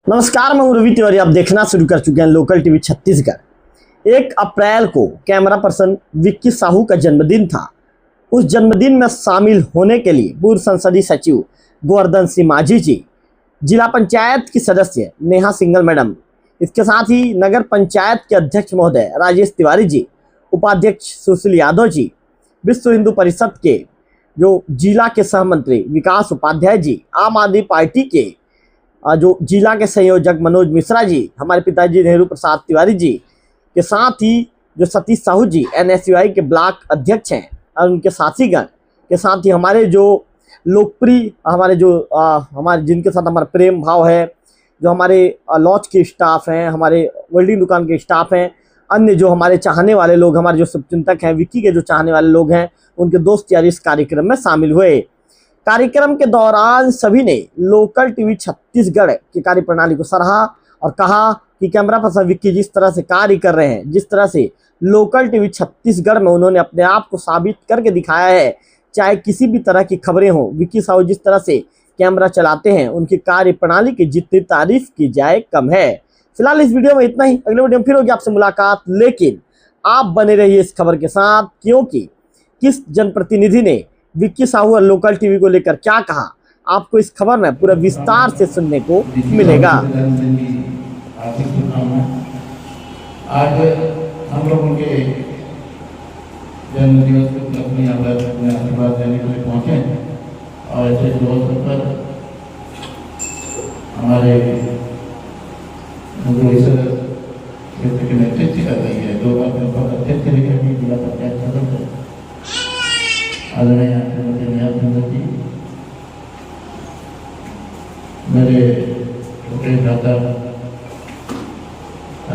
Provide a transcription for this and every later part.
नमस्कार, मैं हूं रवि तिवारी। आप देखना शुरू कर चुके हैं लोकल टीवी छत्तीसगढ़। 1 अप्रैल को कैमरा पर्सन विक्की साहू का जन्मदिन था। उस जन्मदिन में शामिल होने के लिए पूर्व संसदीय सचिव गोवर्धन सिंह माझी जी, जिला पंचायत की सदस्य नेहा सिंगल मैडम, इसके साथ ही नगर पंचायत के अध्यक्ष महोदय राजेश तिवारी जी, उपाध्यक्ष सुशील यादव जी, विश्व हिंदू परिषद के जो जिला के सहमंत्री विकास उपाध्याय जी, आम आदमी पार्टी के जो जिला के संयोजक मनोज मिश्रा जी, हमारे पिताजी नेहरू प्रसाद तिवारी जी के साथ ही जो सतीश साहू जी NSUI के ब्लॉक अध्यक्ष हैं और उनके साथीगण के साथ ही हमारे जो लोकप्रिय हमारे जिनके साथ हमारा प्रेम भाव है, जो हमारे लॉज के स्टाफ हैं, हमारे वेल्डिंग दुकान के स्टाफ हैं, अन्य जो हमारे चाहने वाले लोग, हमारे जो शुभचिंतक हैं, विक्की के जो चाहने वाले लोग हैं, उनके दोस्त यार इस कार्यक्रम में शामिल हुए। कार्यक्रम के दौरान सभी ने लोकल टीवी छत्तीसगढ़ की कार्यप्रणाली को सराहा और कहा कि कैमरा पर्सन विक्की जिस तरह से कार्य कर रहे हैं, जिस तरह से लोकल टीवी छत्तीसगढ़ में उन्होंने अपने आप को साबित करके दिखाया है, चाहे किसी भी तरह की खबरें हों, विक्की साहू जिस तरह से कैमरा चलाते हैं, उनकी कार्यप्रणाली की जितनी तारीफ की जाए कम है। फिलहाल इस वीडियो में इतना ही। अगले वीडियो में फिर होगी आपसे मुलाकात, लेकिन आप बने रहिए इस खबर के साथ, क्योंकि किस जनप्रतिनिधि ने विक्की साहू और लोकल टीवी को लेकर क्या कहा, आपको इस खबर में पूरा विस्तार से सुनने को मिलेगा। आज हम लोग उनके जन्मदिवस के उपलक्ष्य में यहाँ पर आशीर्वाद देने के लिए पहुँचे और ऐसे अवसर पर हमारे क्षेत्र के नेतृत्व कर रही है, 2 बार अध्यक्ष लेकर जिला पंचायत सदस्य आदरणीय श्रीमती नेहा सिंगल जी, मेरे छोटे भ्राता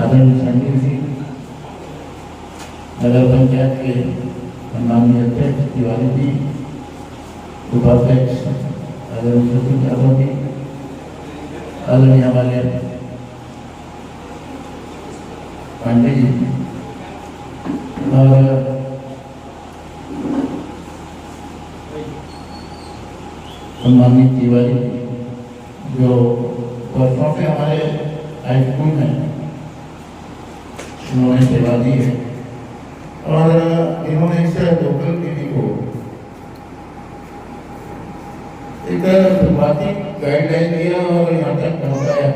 आदरणीय संजय जी, नगर पंचायत के सम्मानीय अध्यक्ष तिवारी जी, उपाध्यक्ष आदरणीय सुशील यादव जी, आदरणीय हमारे पांडे जी और सम्मानित तिवारी जो वर्षों से हमारे हाई स्कूल में उन्होंने सेवा दी है और इन्होंने इस लोकल टीवी को एक शुरुआती गाइडलाइन दिया और यहाँ तक पहुँचाया।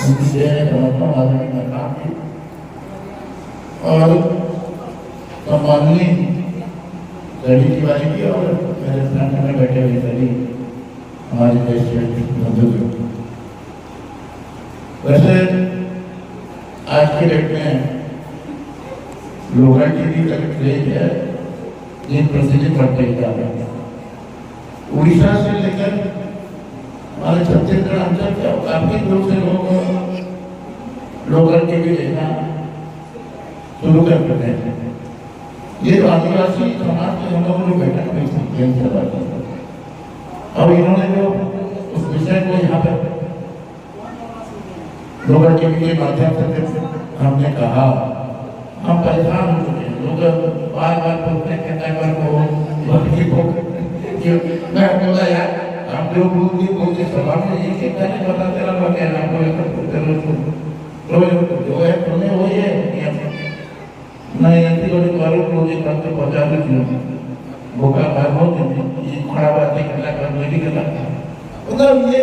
उनकी समर्पण आदरणीय काम की और सम्मानित लड़ी तिवारी की और मेरे सामने में बैठे हुए सभी हमारे देश के बंधु। वैसे आज के डेट में लोकल टीवी का क्रेज है, दिन प्रतिदिन बढ़ते ही जा रहा है। उड़ीसा से लेकर हमारे छत्तीसगढ़ अंचल के काफी दूर से लोग लोकल टीवी देखना शुरू कर देते हैं। ये आदिवासी समाज के हम लोगों ने बैठक में और इन्होंने जो उस विषय को यहाँ पर लोकल टीवी के माध्यम से हमने कहा, हम परेशान हो चुके हैं। लोग बार बार पूछते हैं मैं बोला यार आप लोग बोलते सभा में ये कितना नहीं बताते जो है तुम्हें वही है नहीं ऐसी बड़ी कारों को ये तक तो पहुंचा देती हूँ भूखा भाई बहुत ये खड़ा बातें करना कर मेरी करना मतलब ये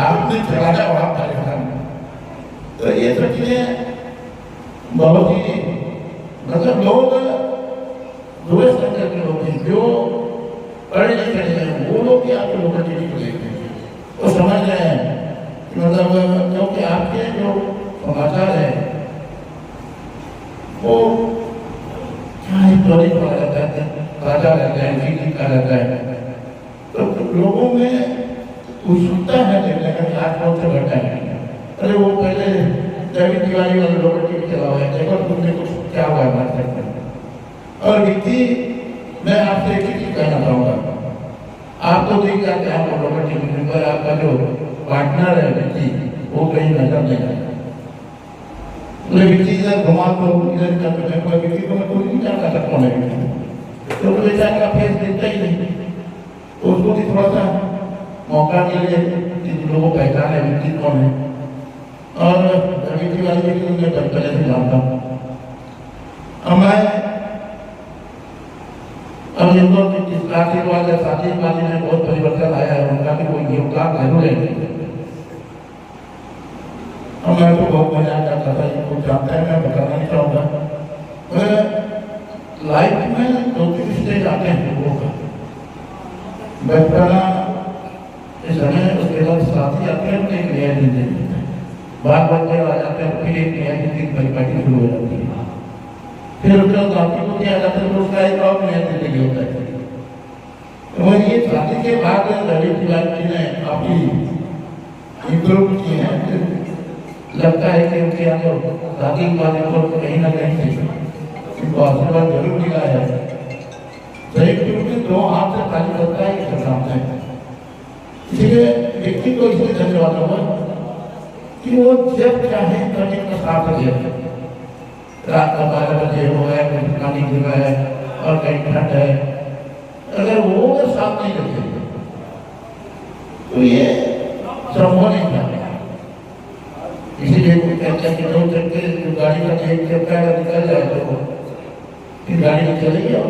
आपने चलाया और आप परेशान तो ये सब चीजें बहुत ही मतलब लोग दूसरे संगठन के लोग हैं जो पढ़े नहीं पढ़े हैं वो लोग भी आपके लोकल टीवी को देखते हैं तो समझ रहे हैं मतलब क्योंकि आपके जो समाचार है वो त्वरित पड़ा रहता है, ताजा रहता है, ठीक रहता है। तो लोगों में उत्सुकता है देखने का आज कौन से घटना है। अरे वो पहले दैनिक तिवारी वाले लोकल टीवी चला हुआ है, देखो तुमने कुछ क्या हुआ है बात करते हैं। और विक्की मैं आपसे एक चीज कहना चाहूँगा, आपको दिख जाता है आपका लोकल टीवी पर आपका जो पार्टनर है विक्की वो कहीं नजर नहीं आता। विक्की इधर घुमा तो इधर का विक्की को मैं कोई नहीं जानता था कौन है, तो बेचारे का फेस देखता ही नहीं, तो उसको भी थोड़ा सा मौका मिले कि लोगों को पहचान है विक्की कौन है। और रवि तिवारी जी को मैं पहले से जानता हूँ। अब मैं अब इनको इस आशीर्वाद या साथीवादी में बहुत परिवर्तन आया है, उनका भी कोई योगदान जरूर है। अब मैं तो बहुत मजा आता था, इनको जानता है, मैं बताना नहीं चाहूँगा। लाइफ में दो तीन स्टेज आते हैं लोगों का, बचपना इस समय, उसके बाद साथी आते हैं, एक नया जिंदगी बात बच्चे आ जाते हैं, फिर एक नया जिंदगी परिपाटी शुरू हो जाती है। फिर उसके बाद साथी को किया जाता है तो उसका एक और नया जिंदगी होता है। तो ये शादी के बाद रवि तिवारी जी ने काफी इम्प्रूव किए हैं। लगता है कि उनके अंदर शादी के बाद इनको कहीं ना कहीं से इनको आशीर्वाद जरूर मिला है। संयुक्त रूप में दो हाथ से खाली करता है ये काम है। इसलिए व्यक्ति को इसलिए धन्यवाद होगा कि वो जब चाहे तब इनका साथ दिया। रात का 12 बजे हो है, कहीं पानी गिर रहा है और कहीं ठंड है, अगर वो साथ नहीं करते तो ये संभव नहीं था। इसीलिए कहते हैं कि दो चक्के जो गाड़ी का एक चक्का निकल जाए तो फिर गाड़ी में चलेगी। और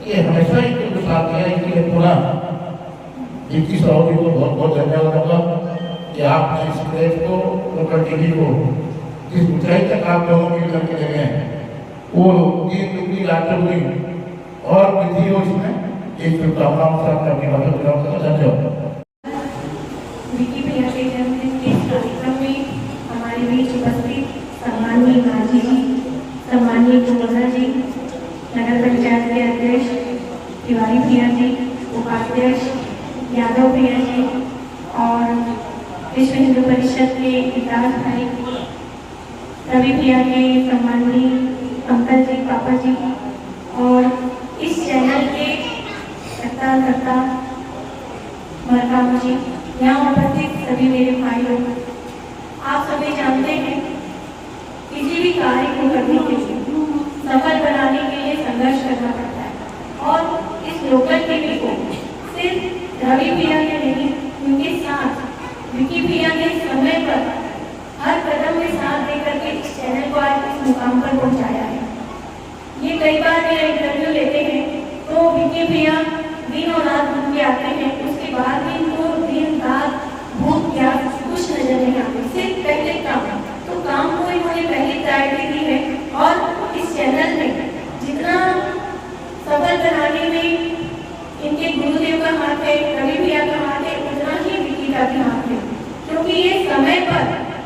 ये हमेशा ही साथ दिया, इसलिए पूरा 21 साहब को बहुत बहुत धन्यवाद होगा कि आपने इस प्रेस को, लोकल टीवी को जिस ऊंचाई तक आप लोगों की लड़के लगे हैं वो दिन दुगनी रात चौगुनी और वृद्धि हो इसमें एक शुभकामनाओं के साथ अपनी बातों को धन्यवाद। विक्की भैया के जन्मदिन के कार्यक्रम में हमारे बीच उपस्थित सम्माननीय गांधी जी, सम्माननीय कुंवरा जी, नगर पंचायत के अध्यक्ष तिवारी भैया जी, उपाध्यक्ष यादव भैया जी और विश्व हिंदू परिषद के विकास भाई, रवि भैया के सम्माननीय अंकल जी, पापा जी और इस चैनल के कर्ता मरकाम जी, यहाँ उपस्थित सभी मेरे भाई लोग। आप सभी जानते हैं किसी भी कार्य को करने के लिए, सफल बनाने के लिए संघर्ष करना पड़ता है। और इस लोकल टीवी को सिर्फ रवि भैया ने नहीं, उनके साथ विक्की भैया ने समय पर हर कदम में साथ देकर के इस चैनल को आज इस मुकाम पर पहुंचाया है। ये कई बार मेरा इंटरव्यू लेते हैं तो विक्की भैया दिन और रात घूम के आते हैं, उसके बाद भी इनको दिन रात भूख प्यास कुछ नजर नहीं आती, सिर्फ पहले काम। तो काम को इन्होंने पहले प्रायोरिटी दी है और इस चैनल में जितना सफल बनाने में इनके गुरुदेव का हाथ है, रवि भैया का हाथ है, उतना ही विक्की का भी हाथ है। क्योंकि ये समय पर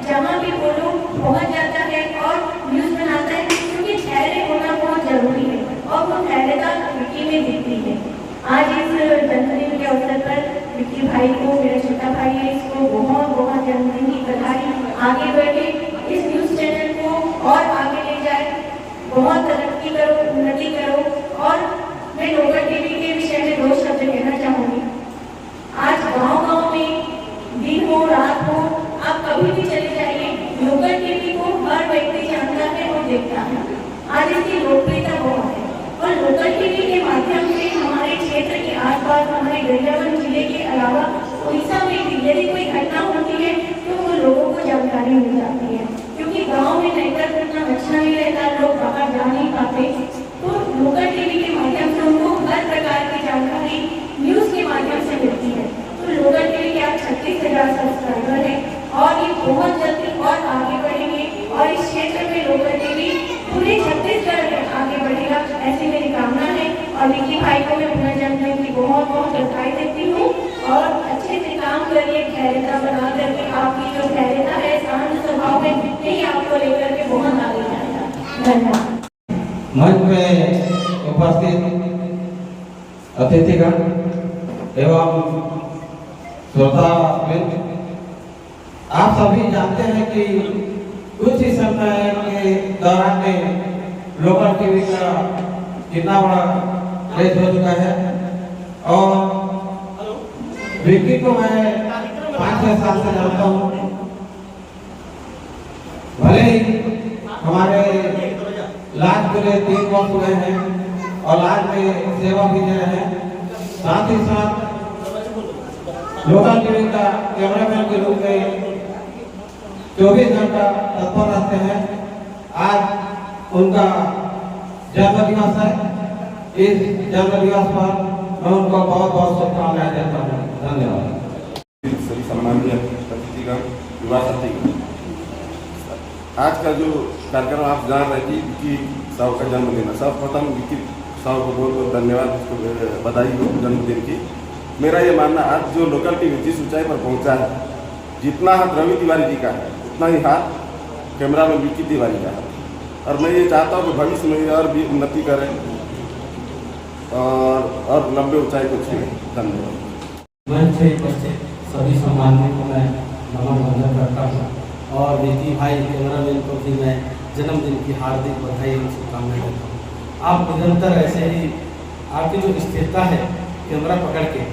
जहाँ भी वो लोग पहुँच जाता है और न्यूज़ बनाता है, क्योंकि ठहरे होना बहुत जरूरी है और वो ठहरेता विक्की में दिखती है। आज इस जन्मदिन के अवसर पर विक्की भाई को, मेरा छोटा भाई है, इसको बहुत बहुत जन्मदिन की बधाई। आगे बढ़े, इस न्यूज़ चैनल को और आगे ले जाए, बहुत तरक्की करो, उन्नति करो। और मैं लोकल टीवी के विषय में 2 शब्द कहना चाहूँगी। आज गाँव-गाँव में दिन हो रात हो, आप कभी भी चले जाइए, लोकल टीवी को हर व्यक्ति जानता है और देखता है। आज इसकी लोकप्रियता बहुत है और लोकल टीवी के माध्यम से हमारे क्षेत्र के आसपास, हमारे गरियाबंद जिले के अलावा उड़ीसा में भी यदि कोई घटना होती है तो वो लोगों को जानकारी मिल जाती है। क्योंकि गांव में नेटवर्क इतना अच्छा नहीं रहता, लोग बाहर जा नहीं पाते, तो लोकल टीवी के माध्यम से उनको हर प्रकार की जानकारी न्यूज़ के माध्यम से मिलती है। तो लोकल टीवी के आज 36,000 सब्सक्राइबर है और ये बहुत जल्दी और आगे बढ़ेंगे और इस क्षेत्र में लोकल टीवी पूरे छत्तीसगढ़ में आगे बढ़ेगा, ऐसी मेरी कामना है। और विक्की भाई को मैं पुनर्जन्मदिन की बहुत बहुत बधाई देती हूँ और अच्छे से काम करिए, धैर्यता बना करके। आपकी जो धैर्यता है, शांत स्वभाव है, यही आपको लेकर के बहुत आगे जाएगा। धन्यवाद। मंच में उपस्थित अतिथिगण एवं श्रोता, आप सभी जानते हैं कि कुछ ही समय के दौरान में लोकल टीवी का कितना बड़ा क्रेज हो चुका है। और विक्की को मैं 5-6 साल से जानता हूँ। भले ही हमारे लाज पूरे 3 वर्ष हुए हैं और लाज में सेवा भी दे रहे हैं, साथ ही साथ लोकल टीवी का कैमरामैन के रूप में 24 घंटा तत्पर रहते हैं। आज उनका जन्म दिवस है। इस जन्म दिवस पर मैं उनको बहुत बहुत शुभकामनाएं देता हूँ। धन्यवाद। सभी सम्मानीय अतिथिगण, युवा साथीगण, आज का जो कार्यक्रम आप जान रहे कि विक्की साहू का जन्मदिन है। सर्वप्रथम विक्की साहू को बहुत बहुत धन्यवाद, उसको बधाई हो जन्मदिन की। मेरा ये मानना, आज जो लोकल टीवी जिस ऊंचाई पर पहुंचा है, जितना हाथ रवि तिवारी जी का है उतना ही हाथ कैमरा में विक्की तिवारी का है। और मैं ये चाहता हूँ कि भविष्य में और भी उन्नति करें और लंबे ऊंचाई को छुएं। धन्यवाद। मंच पे उपस्थित सभी सम्मानियों को मैं नमन वंदन करता हूँ और विक्की भाई कैमरामैन को भी मैं जन्मदिन की हार्दिक बधाई और शुभकामनाएं देता हूँ। आप निरंतर ऐसे ही, आपकी जो स्थिरता है कैमरा पकड़ के,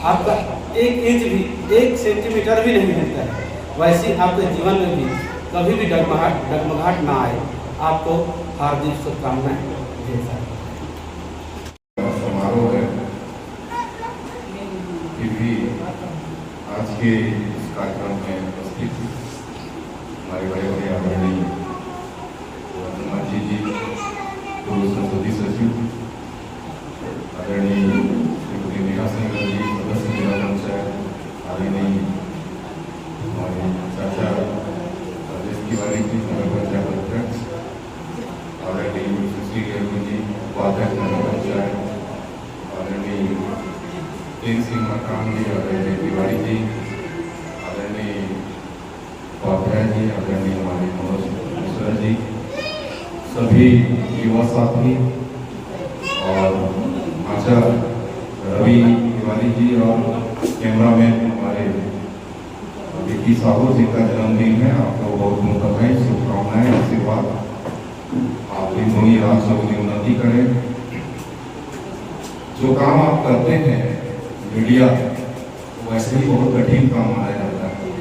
आपका 1 इंच भी 1 सेंटीमीटर भी नहीं हिलता है, वैसे आपके जीवन में भी कभी भी डगमगाहट ना आए। आपको हार्दिक शुभकामनाएं देता हूँ। समारोह है फिर भी आज के इस कार्यक्रम में उपस्थित हमारे बड़े बड़े आदरणीय जी पूर्व संसदीय सचिव आदरणीय श्रीमती नेहा सिंह जी, सदस्य जिला पंचायत, आदरणीय हमारे चाचा राजेश तिवारी जी, नगर पंचायत अध्यक्ष, आदरणीय सुश्री गेरू जी, उपाध्यक्ष नगर पंचायत, आदरणीय तेज सिंह मकान जी, आदरणीय तिवारी जी, आदरणीय उपाध्याय जी, आदरणीय हमारे मनोज मिश्रा जी, सभी युवा साथी और आचा रवि तिवारी जी और कैमरामैन हमारे विक्की साहू जी का जन्मदिन है। आपको बहुत बहुत बधाई, शुभकामनाएं, आशीर्वाद। आप भी धोनी राज की उन्नति करें। जो काम आप करते हैं मीडिया, वैसे ही बहुत कठिन काम माना जाता है।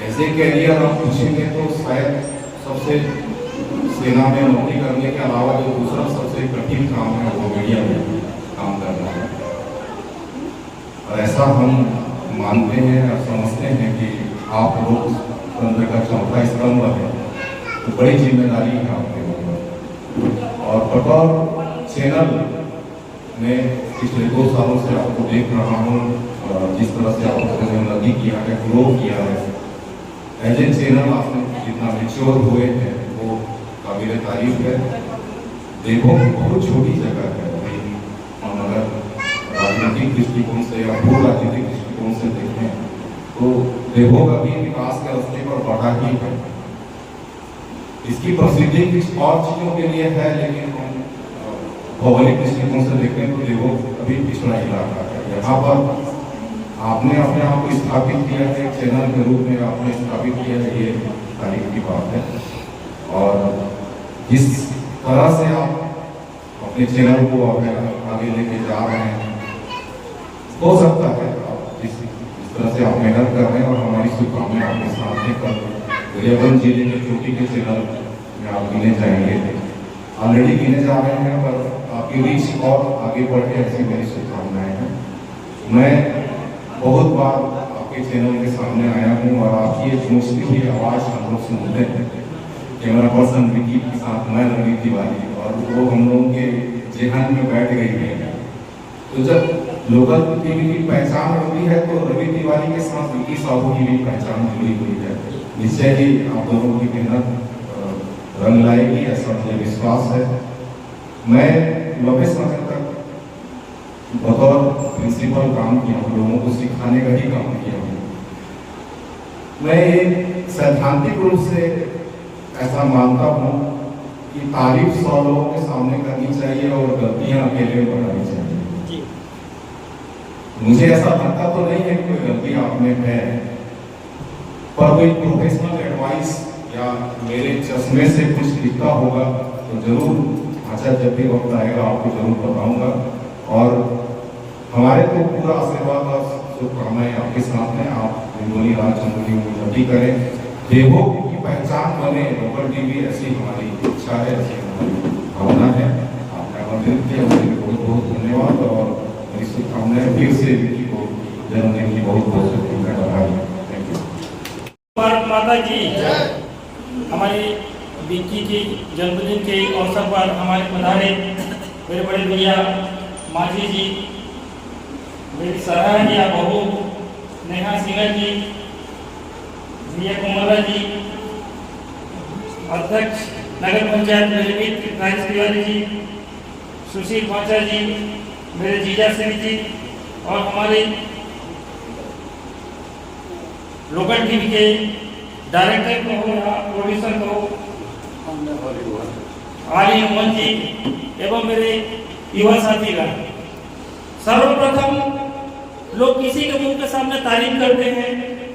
ऐसे कैरियर आप पूछेंगे तो शायद सबसे सेना में नौकरी करने के अलावा जो दूसरा सबसे कठिन काम है वो मीडिया में काम करना है। और ऐसा हम मानते हैं और समझते हैं कि आप लोग तंत्र का चौथा स्तंभ है, तो बड़ी जिम्मेदारी है आपके ऊपर। और बतौर चैनल में पिछले 2 सालों से आपको देख रहा हूँ, जिस तरह से आपने उन्नति किया है, ग्रो किया है। एज ए चैनल आपने जितना मेच्योर हुए हैं वो काबिल तारीफ है। देखो बहुत छोटी जगह है भाई, हम अगर राजनीतिक दृष्टिकोण से या भू राजनीतिक दृष्टिकोण से देखें तो देखो अभी विकास के रास्ते पर बढ़ा ही है। इसकी प्रसिद्धि कुछ और चीजों के लिए है, लेकिन हम भौगोलिक दृष्टिकोण से देखें तो देखो अभी पिछड़ा इलाका है। यहाँ पर आपने अपने आप को स्थापित किया है, चैनल के रूप में आपने स्थापित किया है, ये तारीफ की बात है। और जिस तरह से आप अपने चैनल को आगे लेके जा रहे हैं, हो सकता है आप जिस तरह से आप मेहनत कर रहे हैं, और हमारी शुभकामनाएं आपके साथ लेकर गरियाबंद जिले के चोटी के चैनल में आप गिने जाएंगे, ऑलरेडी गिने जा रहे हैं, पर आपकी रीच और आगे बढ़े, ऐसी मेरी शुभकामनाएं हैं। मैं बहुत बार आपके चैनल के सामने आया हूँ और आपकी एक मुश्किल हुई आवाज़ हम लोग सुनते हैं। कैमरा पर्सन विक्की के साथ मैं रवि तिवारी, और वो हम लोगों के जेहन में बैठ गई है। तो जब लोकल टीवी की पहचान होती है तो रवि तिवारी के साथ विक्की साहू की भी पहचान जुड़ी हुई है। निश्चय ही आप दोनों की मेहनत रंग लाएगी, ऐसा मुझे विश्वास है। मैं लंबे समय तक बतौर प्रिंसिपल काम किया हूँ, लोगों को सिखाने का ही काम किया हूँ। मैं ये सैद्धांतिक रूप से ऐसा मानता हूँ कि तारीफ 100 लोगों के सामने करनी चाहिए और गलतियां अकेले बनानी चाहिए। मुझे ऐसा लगता तो नहीं है कि कोई गलती आप में है, पर कोई प्रोफेशनल एडवाइस या मेरे चश्मे से कुछ दिखता होगा तो जरूर, अच्छा जब भी वक्त आएगा आपको जरूर बताऊंगा। और हमारे तो पूरा आशीर्वाद और शुभकामनाएं आपके साथ हैं। आप हिंदोनी राज चंदोली उन्नति करें, देवों की पहचान बने, लोकल टीवी, ऐसी हमारी इच्छा है, ऐसी हमारी भावना है। आपने आमंत्रित किया, उसके लिए बहुत बहुत धन्यवाद और मेरी शुभकामनाएं फिर से विक्की को जन्मदिन की बहुत बहुत शुभकामनाएं बधाई। Thank you. भारत माता की हमारी विक्की की जन्मदिन के अवसर पर हमारे पधारे मेरे बड़े भैया माझी जी, मेरी सराहनीय बहू नेहा सिंह जी, भैया कुमारा जी, अध्यक्ष नगर पंचायत मेरे मित्र राजेश तिवारी जी, सुशील पाचा जी, मेरे जीजा सिंह जी और हमारे लोकल टीवी के डायरेक्टर को या प्रोड्यूसर को आली मोहन जी एवं मेरे युवा साथीगण। सर्वप्रथम लोग किसी के मुंह के सामने तारीफ करते हैं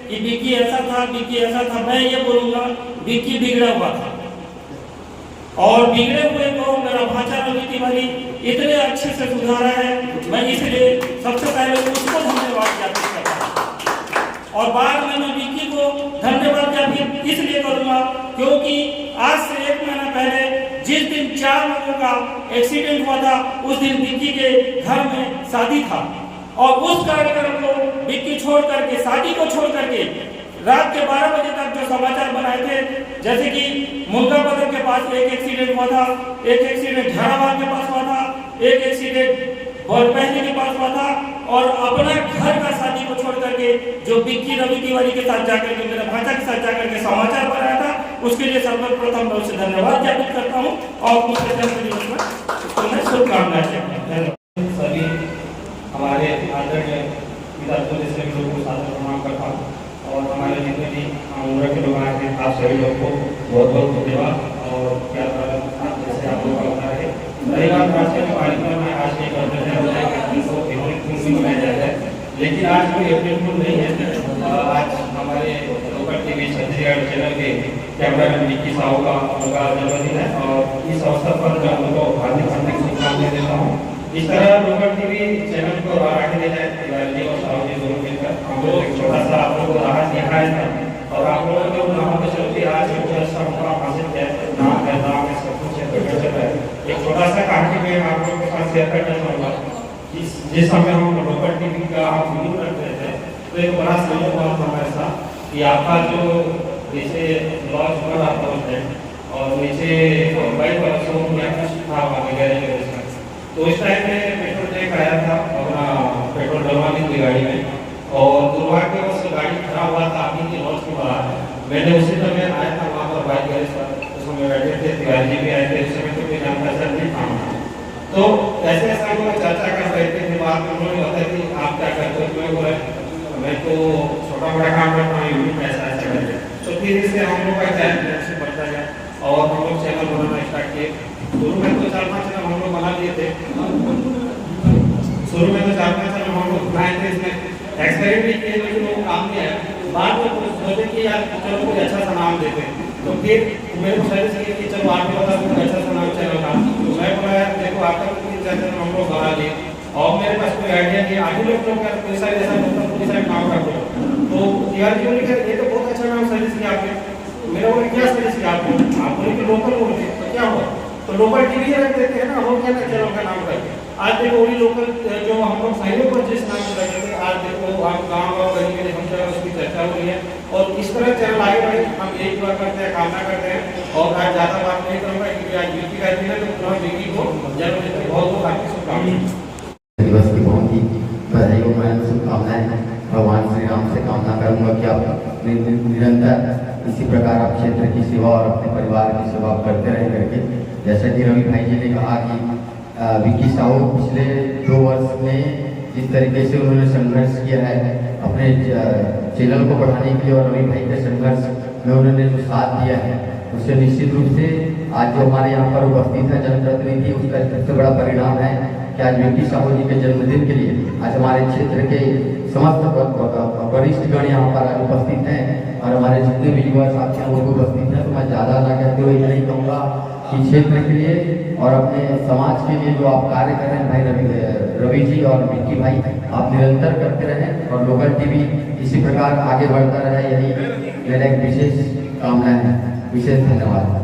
कि विक्की ऐसा था, विक्की ऐसा था। मैं ये बोलूंगा विक्की बिगड़ा हुआ था और बिगड़े हुए को मेरा भाचा रवि तिवारी इतने अच्छे से सुधारा है। मैं इसलिए सबसे पहले उसको धन्यवाद ज्ञापित करता हूँ और बाद में मैं विक्की को धन्यवाद ज्ञापित इसलिए करूंगा क्योंकि आज से 1 महीना पहले जिस दिन 4 लोगों का एक्सीडेंट हुआ था उस दिन विक्की के घर में शादी था और उस कार्यक्रम को विक्की छोड़ करके, शादी को छोड़ करके रात के 12 बजे तक जो समाचार बनाए थे, जैसे कि मुर्गा बदर के पास एक एक्सीडेंट हुआ था, एक एक्सीडेंट झाड़ावाल के पास हुआ था, एक एक्सीडेंट बरपहली के पास हुआ था और अपना घर का शादी को छोड़ करके जो विक्की रवि तिवारी के साथ जाकर के, मेरे भाचा के साथ जाकर के समाचार बनाया था, उसके लिए सर्वप्रथम मैं उसे धन्यवाद ज्ञापित करता हूँ और उसके जन्मदिन पर उसको मैं शुभकामनाएं देता हूं। सभी हमारे आदरणीय विधायकों से भी लोगों को सादर प्रणाम करता हूँ और हमारे जितने भी उम्र के लोग आए हैं आप सभी लोगों को बहुत बहुत धन्यवाद। और क्या जैसे आप लोग का बता रहे रही बात राष्ट्रीय कार्यक्रम में आज एक मनाया जाता है, लेकिन आज कोई अप्रैल फूल नहीं है। आज हमारे लोकल टीवी छत्तीसगढ़ चैनल के कैमरामैन विक्की साहू का उनका जन्मदिन है और इस अवसर पर मैं उनको हार्दिक हार्दिक शुभकामनाएं देता हूँ। इस तरह लोकल टीवी चैनल को आगे ले जाए तिवारी और साहू जी दोनों मिलकर हम लोग एक छोटा सा आप लोगों को राहत दिखाया था और आप लोगों को नाम के चलते आज एक अच्छा मुकाम हासिल किया है। नाम है सब कुछ है। एक छोटा सा कहानी में आप लोगों के साथ शेयर करना चाहूँगा। जिस समय हम लोकल टीवी का आप वीडियो करते थे तो एक बड़ा सहयोग हुआ था हमारे साथ कि आपका जो जैसे लॉन्च पर आप पहुँचते और नीचे बाइक वाला शोरूम था वहाँ गैरेज में, तो इस टाइम में पेट्रोल टैंक आया था अपना पेट्रोल डलवाने की गाड़ी में और दुर्भाग्यवश गाड़ी खराब हुआ था अभी की लॉन्च के बाद। मैंने उसी समय आया था वहाँ पर बाइक गैरेज पर, उस समय बैठे थे, तिवारी जी भी आए थे, उस समय तो कोई जानता सर नहीं था। तो ऐसे ऐसा हम लोग चर्चा कर रहे थे, बाद में उन्होंने बताया कि आप क्या करते हो, मैं बोला मैं तो छोटा बड़ा काम करता हूँ, यूट्यूब ऐसा ऐसा करते। तो फिर इससे हम लोग का चैनल से बढ़ता गया और हम लोग चैनल बनाना स्टार्ट किए। शुरू में तो 4-5 चैनल हम लोग बना लिए थे, शुरू में तो 4-5 चैनल हम लोग बनाए थे, इसमें एक्सपेरिमेंट भी किए लेकिन वो काम नहीं आया। बाद में सोचे कि यार चलो कोई अच्छा सा नाम देते, तो फिर मेरे को सजेस्ट किया कि चलो आप बता दो अच्छा सा नाम चैनल का। तो मैं बोला यार देखो आपका 3-4 चैनल हम लोग बना लिए और मेरे पास कोई आइडिया नहीं, आगे लोग कोई साइड ऐसा कोई साइड नाम रख दो। तो यार जी ने ये तो बहुत अच्छा नाम सजेस्ट किया आपने। मेरा बोले क्या सजेस्ट किया आपने? आप बोले कि लोकल बोल के, तो क्या हुआ? तो लोकल टीवी रख देते हैं ना, हो गया ना चैनल का नाम करके। आज देखो वही लोकल जो हम लोग साइडों पर जिस नाम से रखे थे, आज देखो आप गाँव गली में हम जगह उसकी चर्चा हो रही है और इस तरह चैनल आगे बढ़े। हम यही दुआ करते हैं, कामना करते हैं और आज ज़्यादा बात नहीं करूँगा क्योंकि आज विक्की का दिन है, तो पुनः विक्की को जन्मदिन की बहुत बहुत हार्दिक शुभकामनाएं। दिवस की बहुत ही बधाई और मैं शुभकामनाएं भगवान श्री राम से कामना करूंगा कि आप निरंतर इसी प्रकार आप क्षेत्र की सेवा और अपने परिवार की सेवा करते रहे करके। जैसा कि रवि भाई जी ने कहा कि विक्की साहू पिछले 2 वर्ष में जिस तरीके से उन्होंने संघर्ष किया है अपने चैनल को बढ़ाने के लिए और रवि भाई के संघर्ष में उन्होंने जो साथ दिया है उससे निश्चित रूप से आज जो हमारे यहाँ पर उपस्थित है जनप्रतिनिधि, उसका सबसे बड़ा परिणाम है कि आज विक्की साहू जी के जन्मदिन के लिए आज हमारे क्षेत्र के समस्त वरिष्ठ गण यहाँ पर उपस्थित हैं और हमारे जितने भी युवा साथी हैं वो उपस्थित हैं। तो मैं ज़्यादा ना कहते हुए यही कहूँगा कि क्षेत्र के लिए और अपने समाज के लिए जो आप कार्य कर रहे हैं भाई रवि जी और विक्की भाई, आप निरंतर करते रहें और लोकल टीवी इसी प्रकार आगे बढ़ता रहे, यही मेरा एक विशेष कामना है। विशेष धन्यवाद।